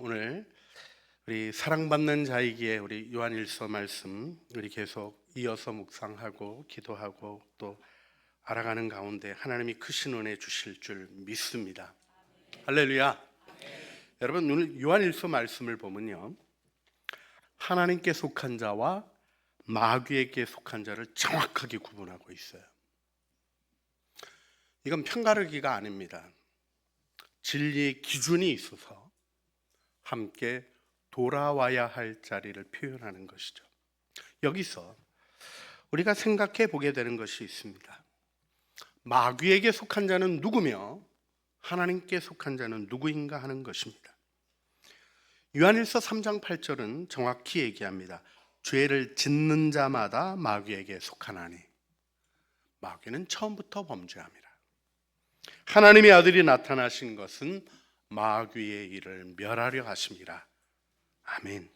오늘 우리 사랑받는 자이기에 우리 요한일서 말씀 우리 계속 이어서 묵상하고 기도하고 또 알아가는 가운데 하나님이 크신 은혜 주실 줄 믿습니다. 할렐루야. 여러분, 오늘 요한일서 말씀을 보면요, 하나님께 속한 자와 마귀에게 속한 자를 정확하게 구분하고 있어요. 이건 편가르기가 아닙니다. 진리의 기준이 있어서 함께 돌아와야 할 자리를 표현하는 것이죠. 여기서 우리가 생각해 보게 되는 것이 있습니다. 마귀에게 속한 자는 누구며 하나님께 속한 자는 누구인가 하는 것입니다. 요한일서 3장 8절은 정확히 얘기합니다. 죄를 짓는 자마다 마귀에게 속하나니, 마귀는 처음부터 범죄합니다. 하나님의 아들이 나타나신 것은 마귀의 일을 멸하려 하심이라. 아멘.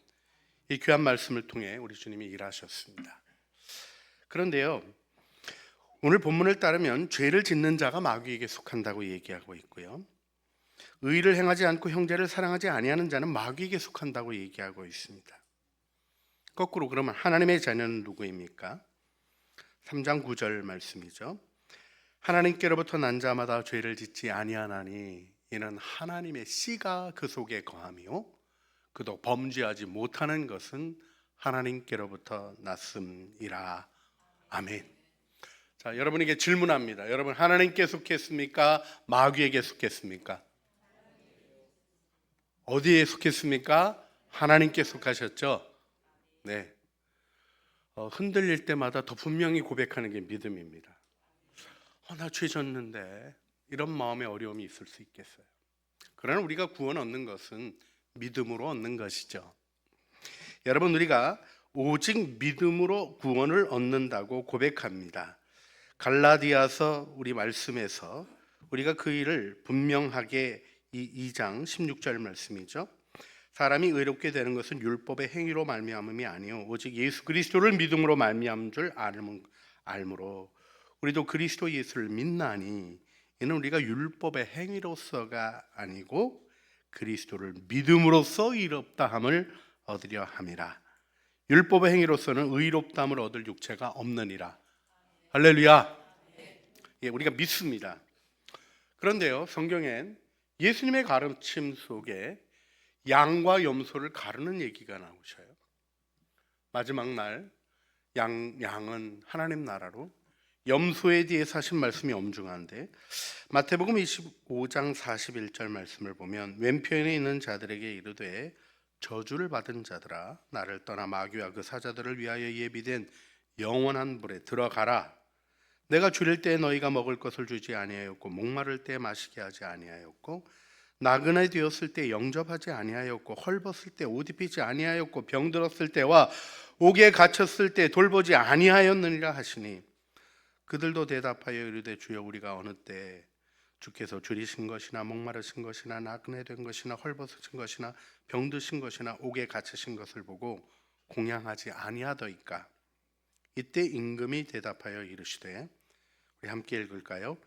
이 귀한 말씀을 통해 우리 주님이 일하셨습니다. 그런데요, 오늘 본문을 따르면 죄를 짓는 자가 마귀에게 속한다고 얘기하고 있고요, 의를 행하지 않고 형제를 사랑하지 아니하는 자는 마귀에게 속한다고 얘기하고 있습니다. 거꾸로 그러면 하나님의 자녀는 누구입니까? 3장 9절 말씀이죠. 하나님께로부터 난 자마다 죄를 짓지 아니하나니 이는 하나님의 씨가 그 속에 거하며 그도 범죄하지 못하는 것은 하나님께로부터 났음이라. 아멘. 자, 여러분에게 질문합니다. 여러분, 하나님께 속했습니까? 마귀에게 속했습니까? 어디에 속했습니까? 하나님께 속하셨죠? 네. 흔들릴 때마다 더 분명히 고백하는 게 믿음입니다. 나 죄 졌는데, 이런 마음의 어려움이 있을 수 있겠어요. 그러나 우리가 구원 얻는 것은 믿음으로 얻는 것이죠. 여러분, 우리가 오직 믿음으로 구원을 얻는다고 고백합니다. 갈라디아서 우리 말씀에서 우리가 그 일을 분명하게 이 2장 16절 말씀이죠. 사람이 의롭게 되는 것은 율법의 행위로 말미암음이 아니요 오직 예수 그리스도를 믿음으로 말미암은 줄 알므로 우리도 그리스도 예수를 믿나니 이는 우리가 율법의 행위로서가 아니고 그리스도를 믿음으로써 의롭다함을 얻으려 함이라. 율법의 행위로서는 의롭다함을 얻을 육체가 없느니라. 할렐루야. 예, 우리가 믿습니다. 그런데요, 성경엔 예수님의 가르침 속에 양과 염소를 가르는 얘기가 나오셔요. 마지막 날 양은 하나님 나라로, 염소에 대해서 하신 말씀이 엄중한데, 마태복음 25장 41절 말씀을 보면 왼편에 있는 자들에게 이르되 저주를 받은 자들아 나를 떠나 마귀와 그 사자들을 위하여 예비된 영원한 불에 들어가라. 내가 줄일 때 너희가 먹을 것을 주지 아니하였고 목마를 때 마시게 하지 아니하였고 나그네 되었을 때 영접하지 아니하였고 헐벗을 때 옷 입히지 아니하였고 병들었을 때와 옥에 갇혔을 때 돌보지 아니하였느니라 하시니 그들도 대답하여 이르되 주여 우리가 어느 때 주께서 줄이신 것이나 목마르신 것이나 나그네 된 것이나 헐벗으신 것이나 병드신 것이나 옥에 갇히신 것을 보고 공양하지 아니하더이까. 이때 임금이 대답하여 이르시되, 우리 함께 읽을까요?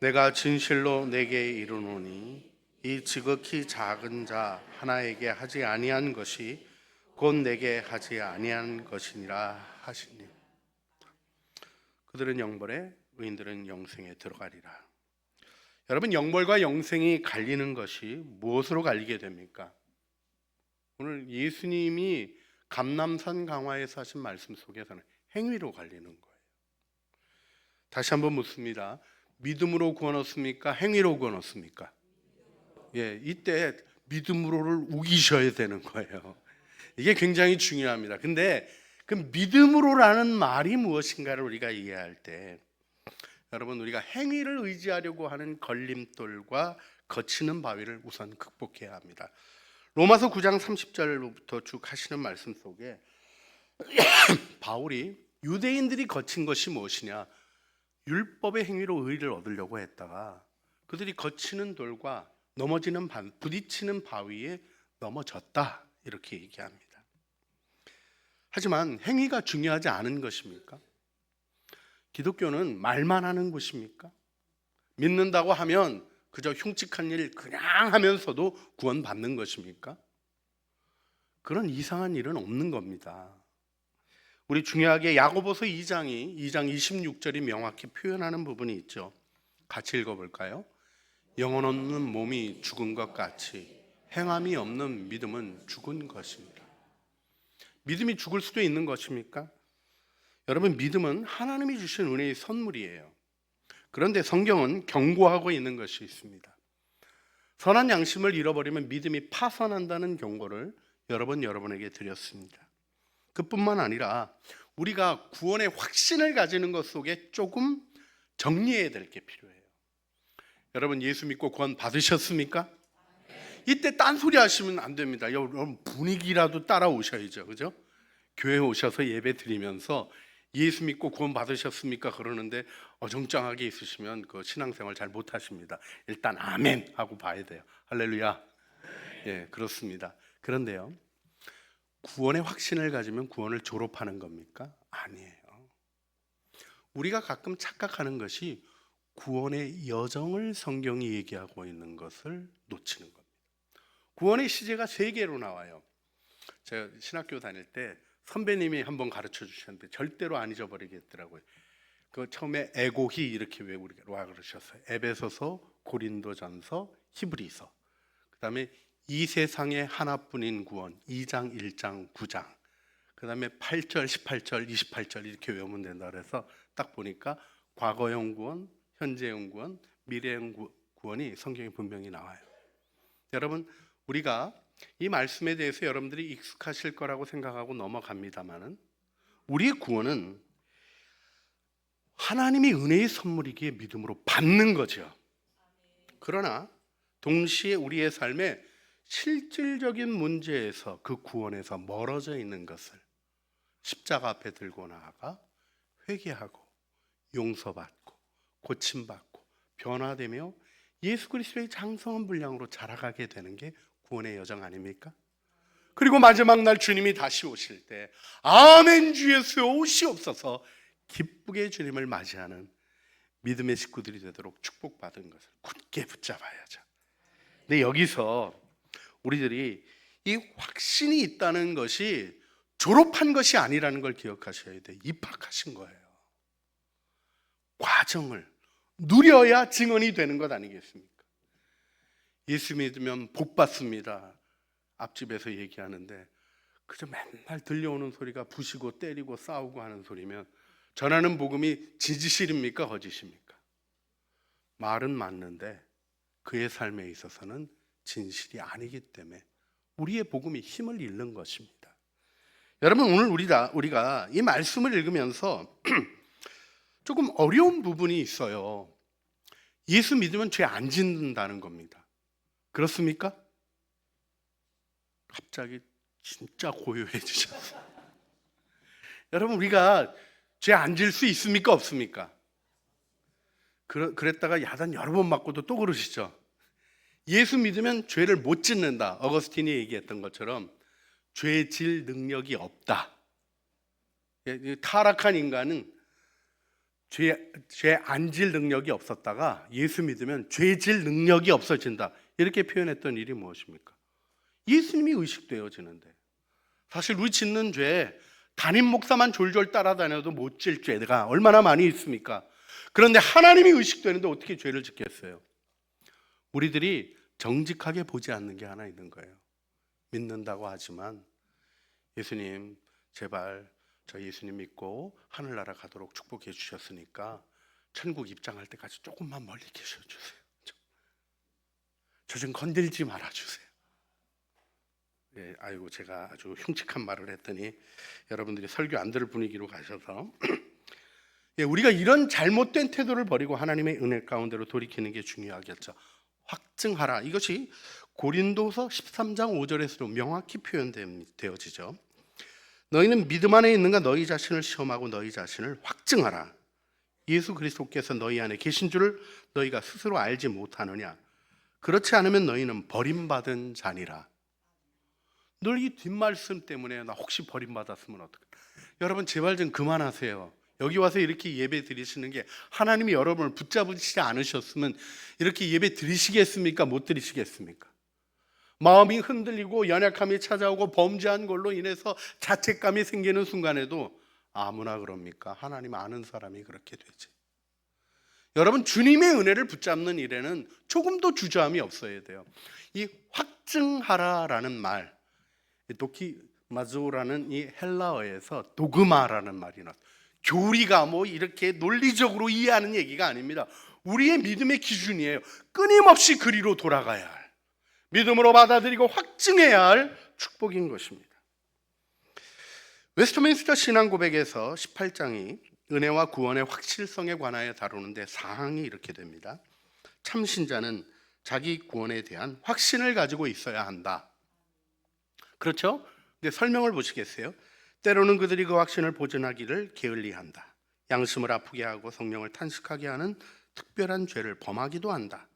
내가 진실로 내게 이르노니 이 지극히 작은 자 하나에게 하지 아니한 것이 곧 내게 하지 아니한 것이니라 하시니 그들은 영벌에 의인들은 영생에 들어가리라. 여러분, 영벌과 영생이 갈리는 것이 무엇으로 갈리게 됩니까? 오늘 예수님이 감람산 강화에서 하신 말씀 속에서는 행위로 갈리는 거예요. 다시 한번 묻습니다. 믿음으로 구원 얻습니까? 행위로 구원 얻습니까? 예, 이때 믿음으로를 우기셔야 되는 거예요. 이게 굉장히 중요합니다. 근데 그 믿음으로라는 말이 무엇인가를 우리가 이해할 때, 여러분, 우리가 행위를 의지하려고 하는 걸림돌과 거치는 바위를 우선 극복해야 합니다. 로마서 9장 30절부터 쭉 하시는 말씀 속에 바울이 유대인들이 거친 것이 무엇이냐, 율법의 행위로 의를 얻으려고 했다가 그들이 거치는 돌과 넘어지는 부딪히는 바위에 넘어졌다, 이렇게 얘기합니다. 하지만 행위가 중요하지 않은 것입니까? 기독교는 말만 하는 것입니까? 믿는다고 하면 그저 흉측한 일 그냥 하면서도 구원받는 것입니까? 그런 이상한 일은 없는 겁니다. 우리 중요하게 야고보서 2장 26절이 명확히 표현하는 부분이 있죠. 같이 읽어볼까요? 영혼 없는 몸이 죽은 것 같이 행함이 없는 믿음은 죽은 것입니다. 믿음이 죽을 수도 있는 것입니까? 여러분, 믿음은 하나님이 주신 은혜의 선물이에요. 그런데 성경은 경고하고 있는 것이 있습니다. 선한 양심을 잃어버리면 믿음이 파산한다는 경고를 여러 번 여러분에게 드렸습니다. 그뿐만 아니라 우리가 구원의 확신을 가지는 것 속에 조금 정리해야 될 게 필요해요. 여러분, 예수 믿고 구원 받으셨습니까? 이때 딴소리 하시면 안 됩니다. 여러분, 분위기라도 따라오셔야죠. 그죠? 교회 오셔서 예배 드리면서 예수 믿고 구원 받으셨습니까? 그러는데 어정쩡하게 있으시면 그 신앙생활 잘 못하십니다. 일단 아멘 하고 봐야 돼요. 할렐루야. 예, 그렇습니다. 그런데요, 구원의 확신을 가지면 구원을 졸업하는 겁니까? 아니에요. 우리가 가끔 착각하는 것이 구원의 여정을 성경이 얘기하고 있는 것을 놓치는 겁니다. 구원의 시제가 3개로 나와요. 제가 신학교 다닐 때 선배님이 한번 가르쳐 주셨는데 절대로 안 잊어버리겠더라고요. 그 처음에 에고히 이렇게 외우라 그러셨어요. 에베소서, 고린도전서, 히브리서. 그다음에 이 세상에 하나뿐인 구원 2장, 1장, 9장. 그다음에 8절, 18절, 28절 이렇게 외우면 된다 그래서 딱 보니까 과거형 구원, 현재형 구원, 미래형 구원이 성경에 분명히 나와요. 여러분, 우리가 이 말씀에 대해서 여러분들이 익숙하실 거라고 생각하고 넘어갑니다만은 우리의 구원은 하나님이 은혜의 선물이기에 믿음으로 받는 거죠. 그러나 동시에 우리의 삶에 실질적인 문제에서 그 구원에서 멀어져 있는 것을 십자가 앞에 들고 나아가 회개하고 용서받고 고침받고 변화되며 예수 그리스도의 장성한 분량으로 자라가게 되는 게 구원의 여정 아닙니까? 그리고 마지막 날 주님이 다시 오실 때 아멘 주 예수여 오시옵소서 기쁘게 주님을 맞이하는 믿음의 식구들이 되도록 축복받은 것을 굳게 붙잡아야죠. 근데 여기서 우리들이 이 확신이 있다는 것이 졸업한 것이 아니라는 걸 기억하셔야 돼요. 입학하신 거예요. 과정을 누려야 증언이 되는 것 아니겠습니까? 예수 믿으면 복 받습니다. 앞집에서 얘기하는데 그저 맨날 들려오는 소리가 부시고 때리고 싸우고 하는 소리면 전하는 복음이 진실입니까? 거짓입니까? 말은 맞는데 그의 삶에 있어서는 진실이 아니기 때문에 우리의 복음이 힘을 잃는 것입니다. 여러분, 오늘 우리가 이 말씀을 읽으면서 조금 어려운 부분이 있어요. 예수 믿으면 죄 안 짓는다는 겁니다. 그렇습니까? 갑자기 진짜 고요해지셨어요. 여러분, 우리가 죄 안 질 수 있습니까? 없습니까? 그랬다가 야단 여러 번 맞고도 또 그러시죠. 예수 믿으면 죄를 못 짓는다. 어거스틴이 얘기했던 것처럼 죄 질 능력이 없다. 타락한 인간은 죄 안 질 능력이 없었다가 예수 믿으면 죄 질 능력이 없어진다. 이렇게 표현했던 일이 무엇입니까? 예수님이 의식되어지는데 사실 우리 짓는 죄 담임 목사만 졸졸 따라다녀도 못 질 죄가 얼마나 많이 있습니까? 그런데 하나님이 의식되는데 어떻게 죄를 짓겠어요? 우리들이 정직하게 보지 않는 게 하나 있는 거예요. 믿는다고 하지만 예수님 제발 저 예수님 믿고 하늘나라 가도록 축복해 주셨으니까 천국 입장할 때까지 조금만 멀리 계셔주세요. 저 좀 건들지 말아주세요. 예, 아이고 제가 아주 흉측한 말을 했더니 여러분들이 설교 안 들을 분위기로 가셔서 예, 우리가 이런 잘못된 태도를 버리고 하나님의 은혜 가운데로 돌이키는 게 중요하겠죠. 확증하라. 이것이 고린도서 13장 5절에서도 명확히 표현되어지죠. 너희는 믿음 안에 있는가 너희 자신을 시험하고 너희 자신을 확증하라. 예수 그리스도께서 너희 안에 계신 줄을 너희가 스스로 알지 못하느냐. 그렇지 않으면 너희는 버림받은 자니라. 늘 이 뒷말씀 때문에 나 혹시 버림받았으면 어떡해. 여러분 제발 좀 그만하세요. 여기 와서 이렇게 예배 드리시는 게 하나님이 여러분을 붙잡으시지 않으셨으면 이렇게 예배 드리시겠습니까? 못 드리시겠습니까? 마음이 흔들리고 연약함이 찾아오고 범죄한 걸로 인해서 자책감이 생기는 순간에도 아무나 그럽니까? 하나님 아는 사람이 그렇게 되지. 여러분, 주님의 은혜를 붙잡는 일에는 조금도 주저함이 없어야 돼요. 이 확증하라라는 말, 도키마조라는 이 헬라어에서 도그마라는 말이 나왔어요. 교리가 뭐 이렇게 논리적으로 이해하는 얘기가 아닙니다. 우리의 믿음의 기준이에요. 끊임없이 그리로 돌아가야 할, 믿음으로 받아들이고 확증해야 할 축복인 것입니다. 웨스트민스터 신앙고백에서 18장이 은혜와 구원의 확실성에 관하여 다루는데 사항이 이렇게 됩니다. 참신자는 자기 구원에 대한 확신을 가지고 있어야 한다. 그렇죠? 근데 설명을 보시겠어요? 때로는 그들이 그 확신을 보존하기를 게을리한다. 양심을 아프게 하고 성령을 탄식하게 하는 특별한 죄를 범하기도 한다.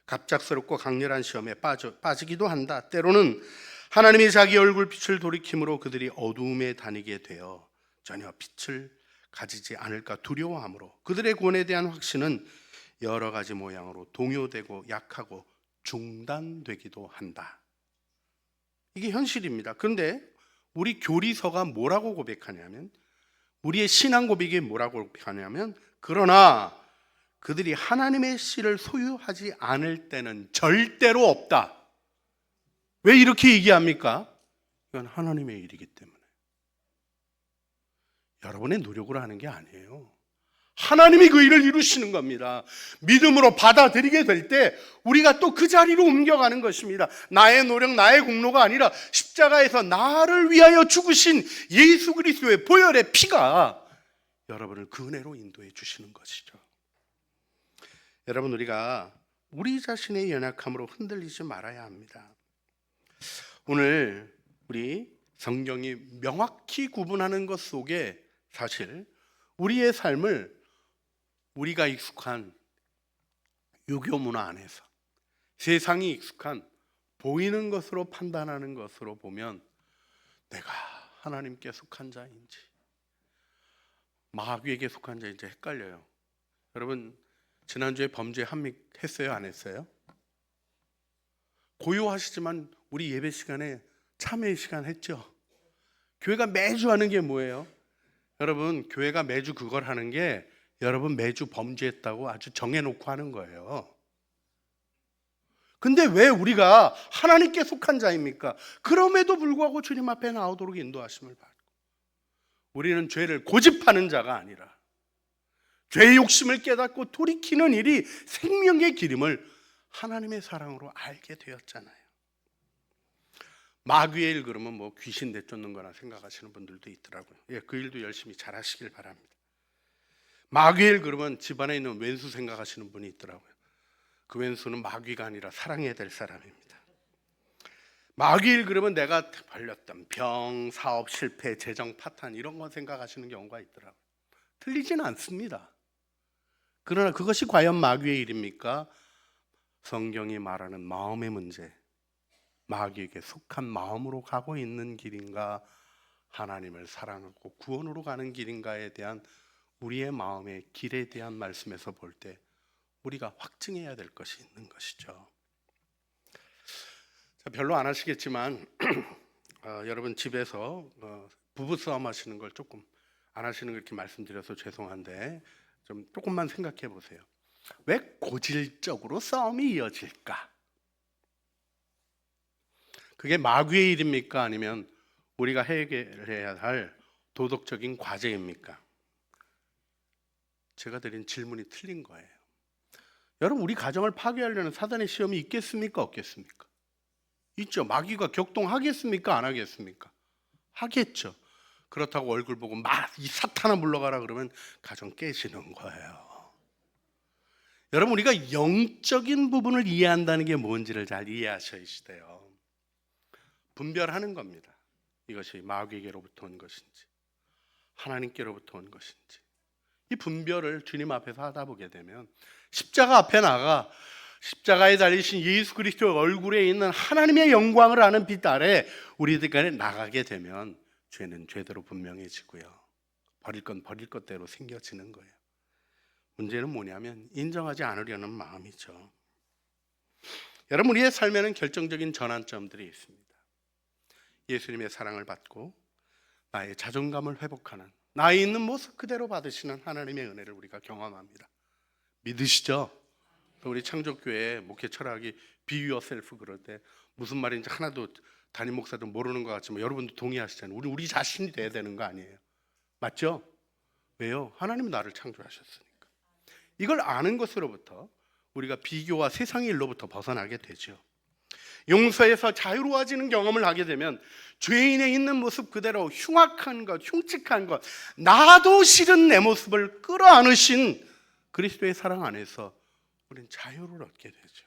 갑작스럽고 강렬한 시험에 빠지기도 한다. 때로는 하나님이 자기 얼굴빛을 돌이킴으로 그들이 어두움에 다니게 되어 전혀 빛을 가지지 않을까 두려워하므로 그들의 구원에 대한 확신은 여러 가지 모양으로 동요되고 약하고 중단되기도 한다. 이게 현실입니다. 그런데 우리 교리서가 뭐라고 고백하냐면, 우리의 신앙 고백이 뭐라고 고백하냐면, 그러나 그들이 하나님의 씨를 소유하지 않을 때는 절대로 없다. 왜 이렇게 얘기합니까? 이건 하나님의 일이기 때문에. 여러분의 노력으로 하는 게 아니에요. 하나님이 그 일을 이루시는 겁니다. 믿음으로 받아들이게 될 때 우리가 또 그 자리로 옮겨가는 것입니다. 나의 노력, 나의 공로가 아니라 십자가에서 나를 위하여 죽으신 예수 그리스도의 보혈의 피가 여러분을 그 은혜로 인도해 주시는 것이죠. 여러분, 우리가 우리 자신의 연약함으로 흔들리지 말아야 합니다. 오늘 우리 성경이 명확히 구분하는 것 속에 사실 우리의 삶을 우리가 익숙한 유교 문화 안에서 세상이 익숙한 보이는 것으로 판단하는 것으로 보면 내가 하나님께 속한 자인지 마귀에게 속한 자인지 헷갈려요. 여러분, 지난주에 범죄 함믹했어요? 안 했어요? 고요하시지만 우리 예배 시간에 참회 시간 했죠? 교회가 매주 하는 게 뭐예요? 여러분, 교회가 매주 그걸 하는 게 여러분 매주 범죄했다고 아주 정해놓고 하는 거예요. 근데 왜 우리가 하나님께 속한 자입니까? 그럼에도 불구하고 주님 앞에 나오도록 인도하심을 받고, 우리는 죄를 고집하는 자가 아니라 죄의 욕심을 깨닫고 돌이키는 일이 생명의 기름을 하나님의 사랑으로 알게 되었잖아요. 마귀의 일 그러면 뭐 귀신 내쫓는 거나 생각하시는 분들도 있더라고요. 그 일도 열심히 잘 하시길 바랍니다. 마귀의 일 그러면 집안에 있는 왼수 생각하시는 분이 있더라고요. 그 왼수는 마귀가 아니라 사랑해야 될 사람입니다. 마귀의 일 그러면 내가 걸렸던 병, 사업 실패, 재정 파탄 이런 거 생각하시는 경우가 있더라고요. 틀리지는 않습니다. 그러나 그것이 과연 마귀의 일입니까? 성경이 말하는 마음의 문제, 마귀에게 속한 마음으로 가고 있는 길인가, 하나님을 사랑하고 구원으로 가는 길인가에 대한 우리의 마음의 길에 대한 말씀에서 볼 때 우리가 확증해야 될 것이 있는 것이죠. 별로 안 하시겠지만 여러분 집에서 부부싸움 하시는 걸 조금 안 하시는 거 이렇게 말씀드려서 죄송한데 좀 조금만 생각해 보세요. 왜 고질적으로 싸움이 이어질까? 그게 마귀의 일입니까? 아니면 우리가 해결해야 할 도덕적인 과제입니까? 제가 드린 질문이 틀린 거예요. 여러분, 우리 가정을 파괴하려는 사단의 시험이 있겠습니까? 없겠습니까? 있죠. 마귀가 격동하겠습니까? 안 하겠습니까? 하겠죠. 그렇다고 얼굴 보고 막 이 사탄아 물러가라 그러면 가정 깨지는 거예요. 여러분, 우리가 영적인 부분을 이해한다는 게 뭔지를 잘 이해하셔야 돼요. 분별하는 겁니다. 이것이 마귀에게로부터 온 것인지 하나님께로부터 온 것인지. 이 분별을 주님 앞에서 하다 보게 되면 십자가 앞에 나가 십자가에 달리신 예수 그리스도의 얼굴에 있는 하나님의 영광을 아는 빛 아래 우리들 간에 나가게 되면 죄는 죄대로 분명해지고요, 버릴 건 버릴 것대로 생겨지는 거예요. 문제는 뭐냐면 인정하지 않으려는 마음이죠. 여러분, 우리의 삶에는 결정적인 전환점들이 있습니다. 예수님의 사랑을 받고 나의 자존감을 회복하는, 나의 있는 모습 그대로 받으시는 하나님의 은혜를 우리가 경험합니다. 믿으시죠? 우리 창조교회 목회 철학이 Be yourself 그럴 때 무슨 말인지 하나도 담임 목사도 모르는 것 같지만 여러분도 동의하시잖아요. 우리 자신이 돼야 되는 거 아니에요? 맞죠? 왜요? 하나님이 나를 창조하셨으니까. 이걸 아는 것으로부터 우리가 비교와 세상의 일로부터 벗어나게 되죠. 용서에서 자유로워지는 경험을 하게 되면 죄인의 있는 모습 그대로 흉악한 것, 흉측한 것, 나도 싫은 내 모습을 끌어안으신 그리스도의 사랑 안에서 우리는 자유를 얻게 되죠.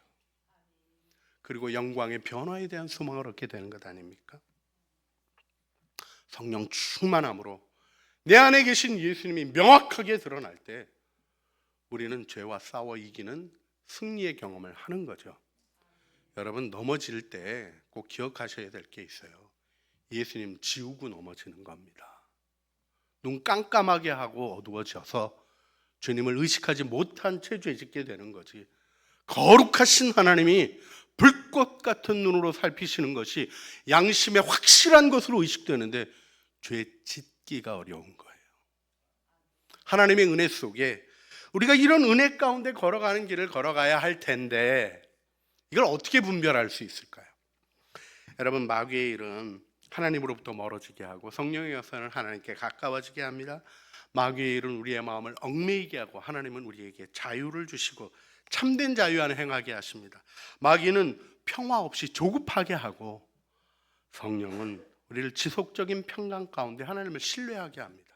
그리고 영광의 변화에 대한 소망을 얻게 되는 것 아닙니까? 성령 충만함으로 내 안에 계신 예수님이 명확하게 드러날 때 우리는 죄와 싸워 이기는 승리의 경험을 하는 거죠. 여러분, 넘어질 때 꼭 기억하셔야 될 게 있어요. 예수님 지우고 넘어지는 겁니다. 눈 깜깜하게 하고 어두워져서 주님을 의식하지 못한 채 죄짓게 되는 거지, 거룩하신 하나님이 불꽃 같은 눈으로 살피시는 것이 양심의 확실한 것으로 의식되는데 죄 짓기가 어려운 거예요. 하나님의 은혜 속에 우리가 이런 은혜 가운데 걸어가는 길을 걸어가야 할 텐데 이걸 어떻게 분별할 수 있을까요? 여러분, 마귀의 일은 하나님으로부터 멀어지게 하고 성령의 역사는 하나님께 가까워지게 합니다. 마귀의 일은 우리의 마음을 얽매이게 하고 하나님은 우리에게 자유를 주시고 참된 자유 안에 행하게 하십니다. 마귀는 평화 없이 조급하게 하고 성령은 우리를 지속적인 평강 가운데 하나님을 신뢰하게 합니다.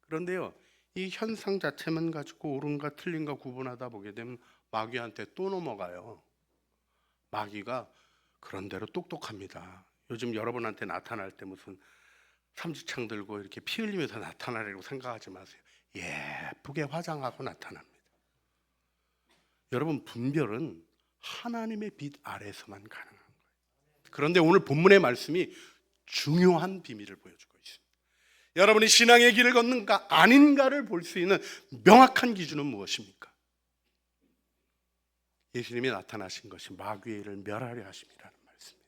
그런데요, 이 현상 자체만 가지고 옳은가 틀린가 구분하다 보게 되면 마귀한테 또 넘어가요. 마귀가 그런 대로 똑똑합니다. 요즘 여러분한테 나타날 때 무슨 삼지창 들고 이렇게 피 흘리면서 나타나려고 생각하지 마세요. 예쁘게 화장하고 나타납니다. 여러분, 분별은 하나님의 빛 아래서만 가능한 거예요. 그런데 오늘 본문의 말씀이 중요한 비밀을 보여주고 있습니다. 여러분이 신앙의 길을 걷는가 아닌가를 볼 수 있는 명확한 기준은 무엇입니까? 예수님이 나타나신 것이 마귀의 일을 멸하려 하심이라는 말씀이에요.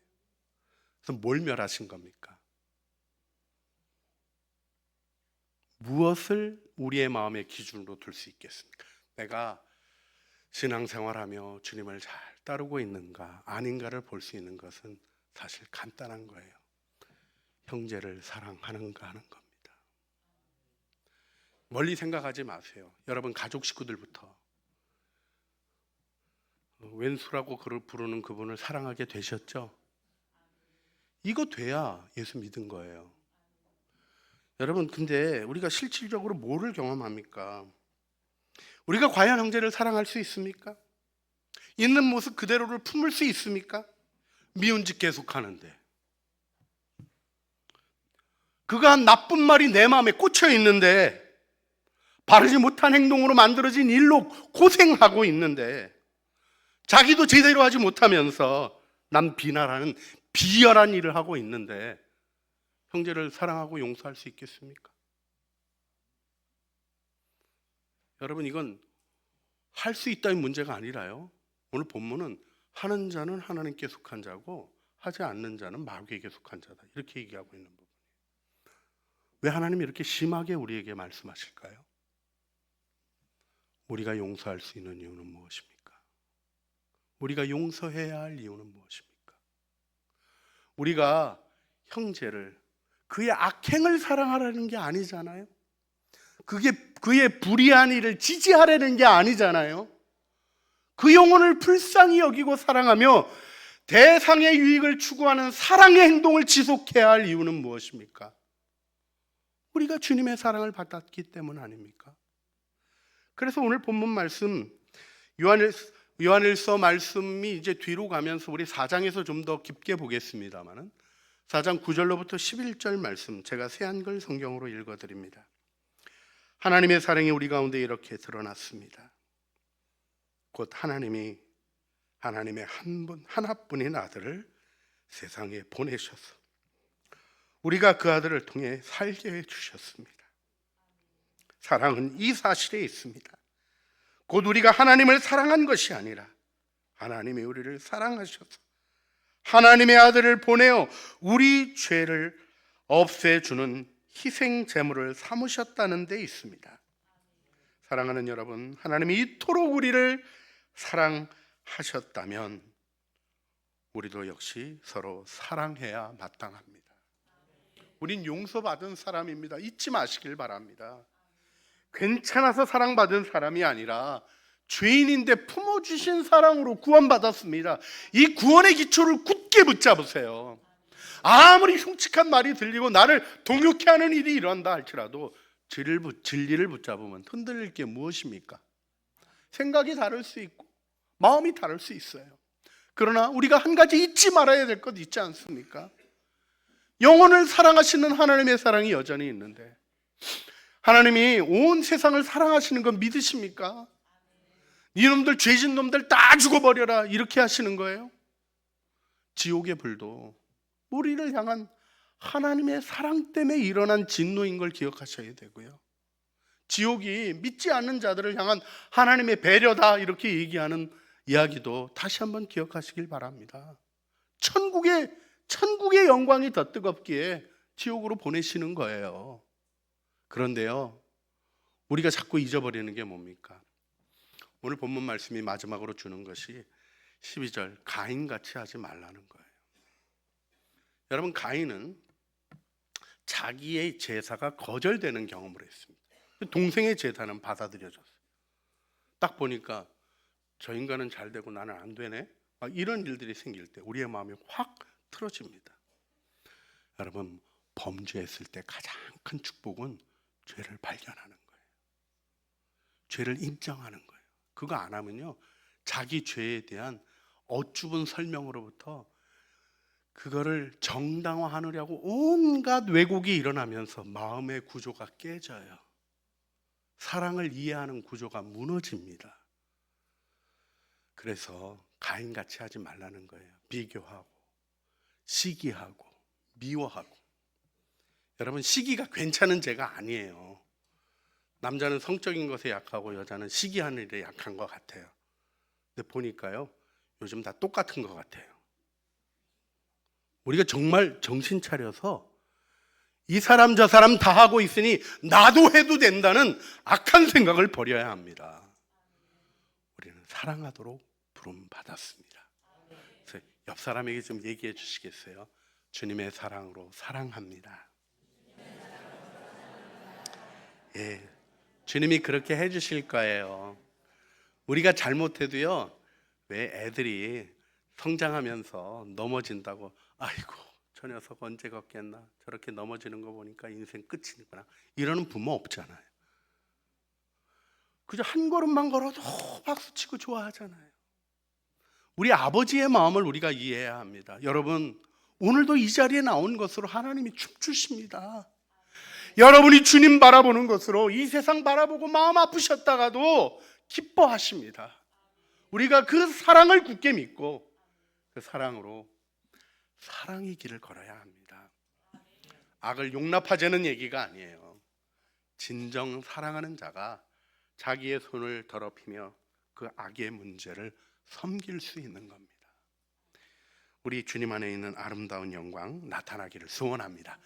그래서 뭘 멸하신 겁니까? 무엇을 우리의 마음의 기준으로 둘 수 있겠습니까? 내가 신앙생활하며 주님을 잘 따르고 있는가 아닌가를 볼 수 있는 것은 사실 간단한 거예요. 형제를 사랑하는가 하는 겁니다. 멀리 생각하지 마세요. 여러분 가족 식구들부터 왼수라고 그를 부르는 그분을 사랑하게 되셨죠? 이거 돼야 예수 믿은 거예요. 여러분, 근데 우리가 실질적으로 뭐를 경험합니까? 우리가 과연 형제를 사랑할 수 있습니까? 있는 모습 그대로를 품을 수 있습니까? 미운 짓 계속하는데, 그가 한 나쁜 말이 내 마음에 꽂혀 있는데, 바르지 못한 행동으로 만들어진 일로 고생하고 있는데, 자기도 제대로 하지 못하면서 남 비난하는 비열한 일을 하고 있는데 형제를 사랑하고 용서할 수 있겠습니까? 여러분, 이건 할 수 있다는 문제가 아니라요, 오늘 본문은 하는 자는 하나님께 속한 자고 하지 않는 자는 마귀에게 속한 자다, 이렇게 얘기하고 있는 부분이에요. 왜 하나님이 이렇게 심하게 우리에게 말씀하실까요? 우리가 용서할 수 있는 이유는 무엇입니까? 우리가 용서해야 할 이유는 무엇입니까? 우리가 형제를, 그의 악행을 사랑하라는 게 아니잖아요. 그의 불의한 일을 지지하라는 게 아니잖아요. 그 영혼을 불쌍히 여기고 사랑하며 대상의 유익을 추구하는 사랑의 행동을 지속해야 할 이유는 무엇입니까? 우리가 주님의 사랑을 받았기 때문 아닙니까? 그래서 오늘 본문 말씀, 요한일서 말씀이 이제 뒤로 가면서 우리 4장에서 좀 더 깊게 보겠습니다만은 4장 9절로부터 11절 말씀, 제가 새 한글 성경으로 읽어드립니다. 하나님의 사랑이 우리 가운데 이렇게 드러났습니다. 곧 하나님이 하나님의 하나뿐인 아들을 세상에 보내셔서 우리가 그 아들을 통해 살게 해주셨습니다. 사랑은 이 사실에 있습니다. 곧 우리가 하나님을 사랑한 것이 아니라 하나님이 우리를 사랑하셔서 하나님의 아들을 보내어 우리 죄를 없애주는 희생 제물을 삼으셨다는 데 있습니다. 사랑하는 여러분, 하나님이 이토록 우리를 사랑하셨다면 우리도 역시 서로 사랑해야 마땅합니다. 우린 용서받은 사람입니다. 잊지 마시길 바랍니다. 괜찮아서 사랑받은 사람이 아니라 죄인인데 품어주신 사랑으로 구원받았습니다. 이 구원의 기초를 굳게 붙잡으세요. 아무리 흉측한 말이 들리고 나를 동요케 하는 일이 일어난다 할지라도 진리를 붙잡으면 흔들릴 게 무엇입니까? 생각이 다를 수 있고 마음이 다를 수 있어요. 그러나 우리가 한 가지 잊지 말아야 될 것 있지 않습니까? 영혼을 사랑하시는 하나님의 사랑이 여전히 있는데, 하나님이 온 세상을 사랑하시는 건 믿으십니까? 이놈들, 죄진 놈들 다 죽어버려라, 이렇게 하시는 거예요? 지옥의 불도 우리를 향한 하나님의 사랑 때문에 일어난 진노인 걸 기억하셔야 되고요, 지옥이 믿지 않는 자들을 향한 하나님의 배려다, 이렇게 얘기하는 이야기도 다시 한번 기억하시길 바랍니다. 천국의 영광이 더 뜨겁기에 지옥으로 보내시는 거예요. 그런데요, 우리가 자꾸 잊어버리는 게 뭡니까? 오늘 본문 말씀이 마지막으로 주는 것이 12절, 가인같이 하지 말라는 거예요. 여러분, 가인은 자기의 제사가 거절되는 경험을 했습니다. 동생의 제사는 받아들여졌어요. 딱 보니까 저 인간은 잘 되고 나는 안 되네, 막 이런 일들이 생길 때 우리의 마음이 확 틀어집니다. 여러분, 범죄했을 때 가장 큰 축복은 죄를 발견하는 거예요. 죄를 인정하는 거예요. 그거 안 하면요, 자기 죄에 대한 어쭈분 설명으로부터 그거를 정당화하느라고 온갖 왜곡이 일어나면서 마음의 구조가 깨져요. 사랑을 이해하는 구조가 무너집니다. 그래서 가인같이 하지 말라는 거예요. 비교하고 시기하고 미워하고. 여러분, 시기가 괜찮은 죄가 아니에요. 남자는 성적인 것에 약하고 여자는 시기하는 일에 약한 것 같아요. 근데 보니까요, 요즘 다 똑같은 것 같아요. 우리가 정말 정신 차려서 이 사람 저 사람 다 하고 있으니 나도 해도 된다는 악한 생각을 버려야 합니다. 우리는 사랑하도록 부름받았습니다. 그래서 옆 사람에게 좀 얘기해 주시겠어요? 주님의 사랑으로 사랑합니다. 예, 주님이 그렇게 해주실 거예요. 우리가 잘못해도요, 왜 애들이 성장하면서 넘어진다고, 아이고 저 녀석 언제 걷겠나, 저렇게 넘어지는 거 보니까 인생 끝이구나, 이러는 부모 없잖아요. 그저 한 걸음만 걸어도 박수치고 좋아하잖아요. 우리 아버지의 마음을 우리가 이해해야 합니다. 여러분, 오늘도 이 자리에 나온 것으로 하나님이 춤추십니다. 여러분이 주님 바라보는 것으로 이 세상 바라보고 마음 아프셨다가도 기뻐하십니다. 우리가 그 사랑을 굳게 믿고 그 사랑으로 사랑의 길을 걸어야 합니다. 악을 용납하자는 얘기가 아니에요. 진정 사랑하는 자가 자기의 손을 더럽히며 그 악의 문제를 섬길 수 있는 겁니다. 우리 주님 안에 있는 아름다운 영광 나타나기를 소원합니다.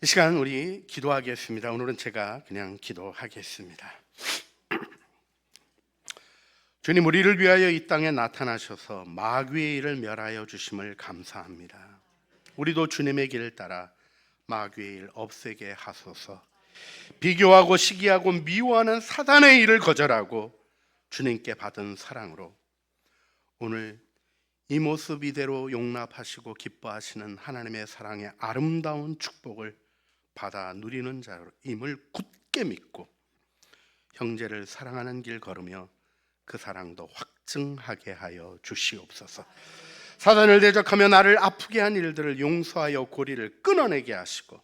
이 시간 우리 기도하겠습니다. 오늘은 제가 그냥 기도하겠습니다. 주님, 우리를 위하여 이 땅에 나타나셔서 마귀의 일을 멸하여 주심을 감사합니다. 우리도 주님의 길을 따라 마귀의 일 없애게 하소서. 비교하고 시기하고 미워하는 사단의 일을 거절하고 주님께 받은 사랑으로 오늘 이 모습 이대로 용납하시고 기뻐하시는 하나님의 사랑의 아름다운 축복을 받아 누리는 자임을 굳게 믿고 형제를 사랑하는 길 걸으며 그 사랑도 확증하게 하여 주시옵소서. 사단을 대적하며 나를 아프게 한 일들을 용서하여 고리를 끊어내게 하시고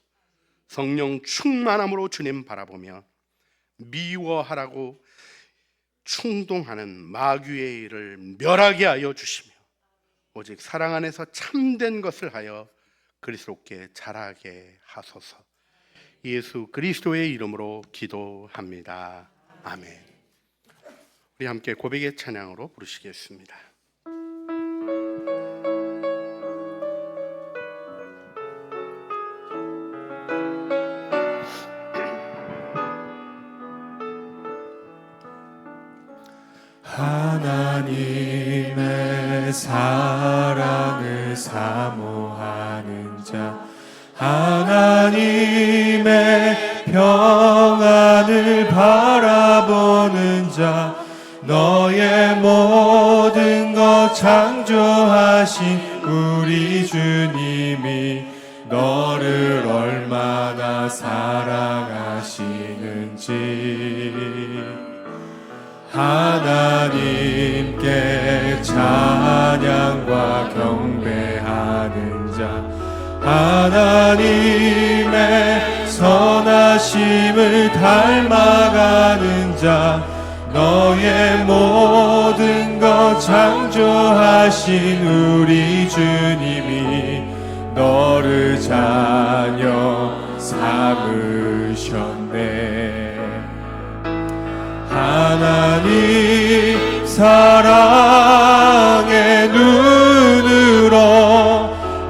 성령 충만함으로 주님 바라보며 미워하라고 충동하는 마귀의 일을 멸하게 하여 주시며 오직 사랑 안에서 참된 것을 하여 그리스도께 자라게 하소서. 예수 그리스도의 이름으로 기도합니다. 아멘. 우리 함께 고백의 찬양으로 부르시겠습니다. 하나님의 사랑을 사모하는 자, 하나님의 평안을 바라보는 자, 너의 모든 것 창조하신 우리 주님이 너를 얼마나 사랑하시는지 하나님께 찬양과 경배하는 자, 하나님의 선하심을 닮아가는 자, 너의 모든 것 창조하신 우리 주님이 너를 자녀 삼으셨네. 하나님 사랑의 눈으로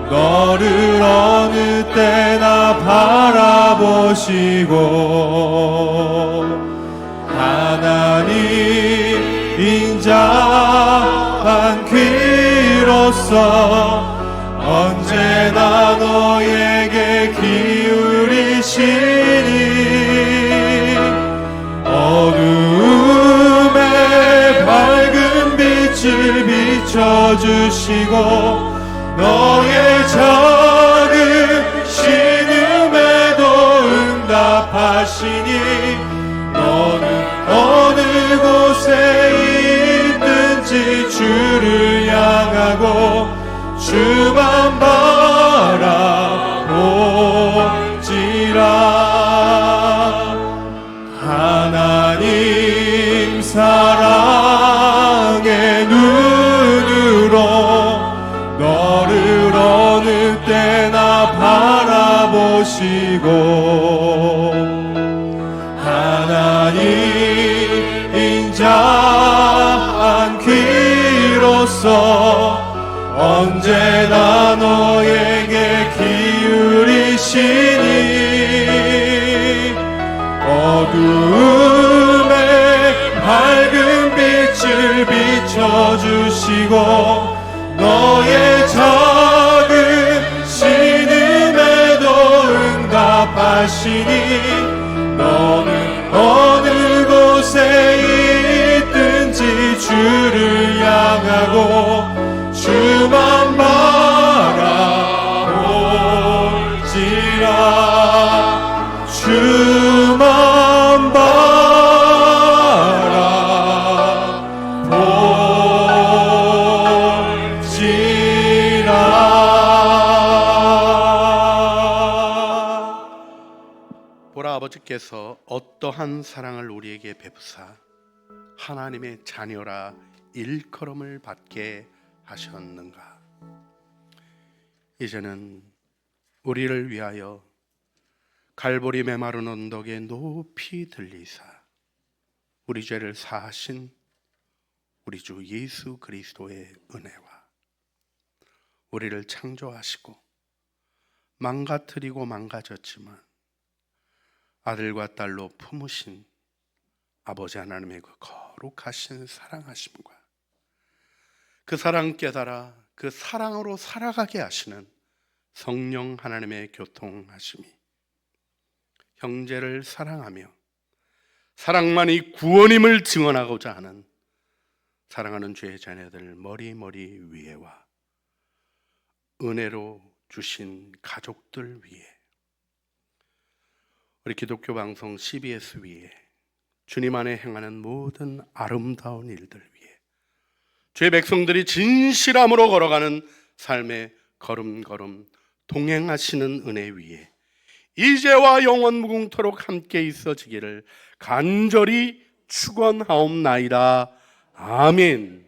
너를 어느 때나 바라보시고, 하나님 인자한 귀로서 언제나 너에게 기울이시니 어두움에 밝은 빛을 비춰주시고 너의 작은 신음에도 응답하시니 너는 어느 곳에 있든지 주를 향하고 주만 바라볼지라. 하나님 사랑의 눈으로 너를 어느 때나 바라보시고, 하나님 인자한 귀로서 언제나 너에게 기울이시니 어두움에 밝은 빛을 비춰주시고 너의 작은 신음에도 응답하시니 너는 어느 곳에 있든지 주를 향하고 주만 바라볼지라. 주만 바라볼지라. 보라, 아버지께서 어떠한 사랑을 우리에게 베푸사 하나님의 자녀라 일컬음을 받게 하셨는가. 이제는 우리를 위하여 갈보리 메마른 언덕에 높이 들리사 우리 죄를 사하신 우리 주 예수 그리스도의 은혜와 우리를 창조하시고 망가뜨리고 망가졌지만 아들과 딸로 품으신 아버지 하나님의 그 거룩하신 사랑하심과 그 사랑 깨달아 그 사랑으로 살아가게 하시는 성령 하나님의 교통하심이 형제를 사랑하며 사랑만이 구원임을 증언하고자 하는 사랑하는 주의 자녀들 머리 위에와 은혜로 주신 가족들 위에 우리 기독교 방송 CBS 위에 주님 안에 행하는 모든 아름다운 일들 위에 주의 백성들이 진실함으로 걸어가는 삶의 걸음걸음 동행하시는 은혜 위에 이제와 영원 무궁토록 함께 있어지기를 간절히 축원하옵나이다. 아멘.